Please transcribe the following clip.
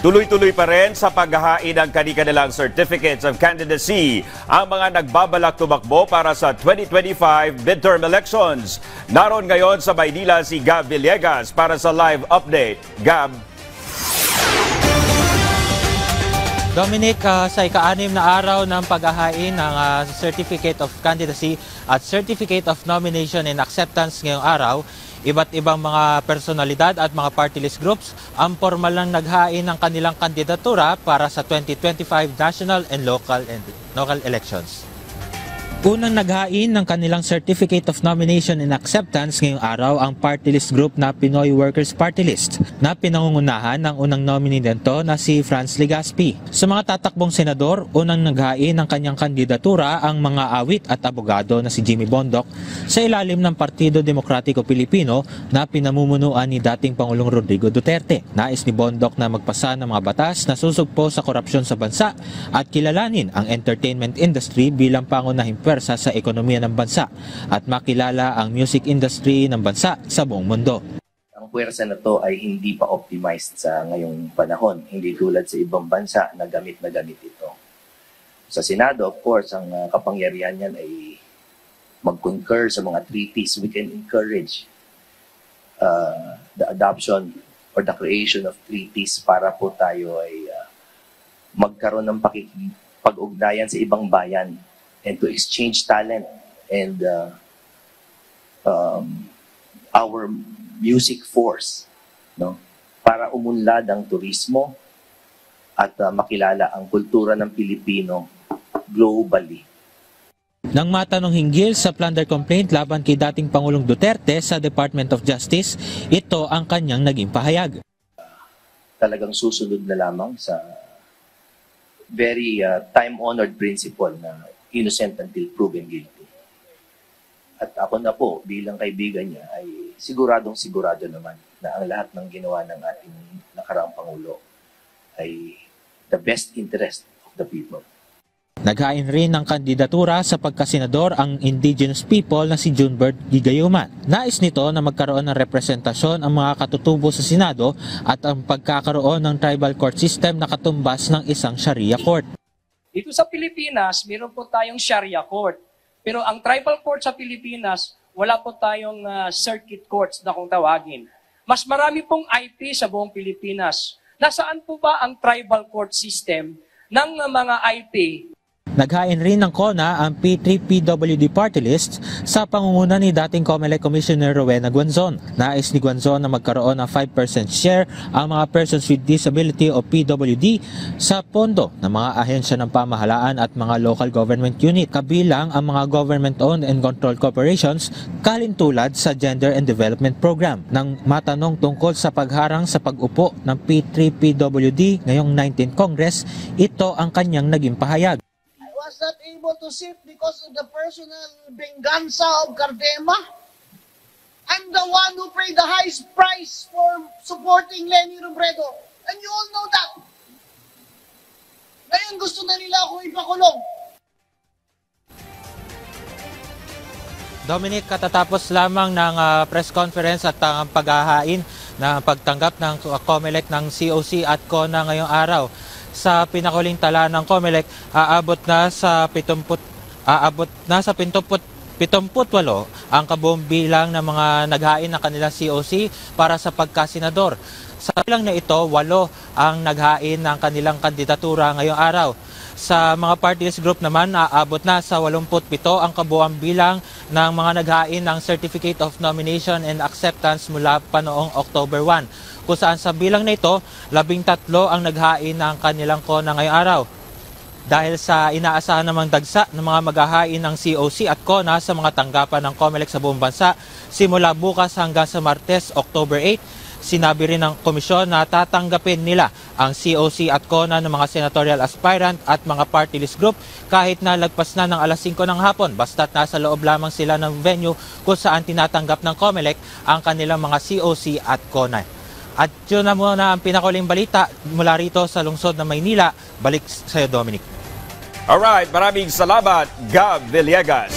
Tuloy-tuloy pa rin sa paghahain ng kani-kanilang Certificates of Candidacy ang mga nagbabalak tumakbo para sa 2025 midterm elections. Naroon ngayon sa Maynila si Gab Villegas para sa live update. Gab. Dominic, sa ika-6 na araw ng paghahain ng Certificate of Candidacy at Certificate of Nomination and Acceptance ngayong araw, iba't ibang mga personalidad at mga party list groups ang formal lang naghain ng kanilang kandidatura para sa 2025 national and local elections. Unang naghain ng kanilang Certificate of Nomination and Acceptance ngayong araw ang party list group na Pinoy Workers Party List na pinangungunahan ng unang nominee nito na si Franz Legaspi. Sa mga tatakbong senador, unang naghain ng kanyang kandidatura ang mga awit at abogado na si Jimmy Bondoc sa ilalim ng Partido Demokratiko Pilipino na pinamumunuan ni dating Pangulong Rodrigo Duterte. Nais ni Bondoc na magpasa ng mga batas na susugpo sa korupsyon sa bansa at kilalanin ang entertainment industry bilang pangunahing sa ekonomiya ng bansa at makilala ang music industry ng bansa sa buong mundo. Ang puwersa na to ay hindi pa optimized sa ngayong panahon, hindi tulad sa ibang bansa na gamit ito. Sa Senado, of course, ang kapangyarihan niyan ay mag-concur sa mga treaties. We can encourage the adoption or the creation of treaties para po tayo ay magkaroon ng pag-ugnayan sa ibang bayan and to exchange talent and our music force, no? Para umunlad ang turismo at makilala ang kultura ng Pilipino globally. Nang matanong hinggil sa plunder complaint laban kay dating Pangulong Duterte sa Department of Justice, ito ang kanyang naging pahayag. Talagang susunod na lamang sa very time-honored principle na innocent until proven guilty. At ako na po, bilang kaibigan niya, ay sigurado naman na ang lahat ng ginawa ng ating nakaraang Pangulo ay the best interest of the people. Naghain rin ng kandidatura sa pagkasenador ang indigenous people na si Junbert Gigayuman. Nais nito na magkaroon ng representasyon ang mga katutubo sa Senado at ang pagkakaroon ng tribal court system na katumbas ng isang Sharia court. Dito sa Pilipinas, meron po tayong Sharia court. Pero ang tribal court sa Pilipinas, wala po tayong circuit courts na kung tawagin. Mas marami pong IP sa buong Pilipinas. Nasaan po ba ang tribal court system ng mga IP? Naghain rin ng CONA ang P3PWD party list sa pangunguna ni dating COMELEC Commissioner Rowena Guanzon. Nais ni Guanzon na magkaroon ng 5% share ang mga persons with disability o PWD sa pondo ng mga ahensya ng pamahalaan at mga local government unit, kabilang ang mga government-owned and controlled corporations kalintulad sa Gender and Development Program. Nang matanong tungkol sa pagharang sa pag-upo ng P3PWD ngayong 19th Congress, ito ang kanyang naging pahayag. Was not able to sit because of the personal venganza of Cardema. I'm the one who paid the highest price for supporting Leni Robredo. And you all know that. Ngayon gusto na nila ako ipakulong. Dominic, katatapos lamang ng press conference at ang paghahain na pagtanggap ng COMELEC ng COC at CONA ngayong araw. Sa pinakuling tala ng COMELEC, aabot na sa 78 ang kabuong bilang ng mga naghain ng kanilang COC para sa pagkasenador. Sa bilang na ito, 8 ang naghain ng kanilang kandidatura ngayong araw. Sa mga party list group naman, aabot na sa 87 ang kabuuang bilang ng mga naghain ng Certificate of Nomination and Acceptance mula pa noong October 1. Kung saan sa bilang na ito, 13 ang naghain ng kanilang CONA ngayong araw. Dahil sa inaasahan namang dagsa ng mga maghahain ng COC at CONA sa mga tanggapan ng COMELEC sa buong bansa, simula bukas hanggang sa Martes, October 8, sinabi rin ng komisyon na tatanggapin nila ang COC at CONA ng mga senatorial aspirant at mga party list group kahit na lagpas na ng alas 5 ng hapon basta't nasa loob lamang sila ng venue kung saan tinatanggap ng COMELEC ang kanilang mga COC at CONA. At yun na muna ang pinakuling balita mula rito sa lungsod ng Maynila. Balik sa iyo, Dominic. Alright, maraming salamat, Gab Villegas.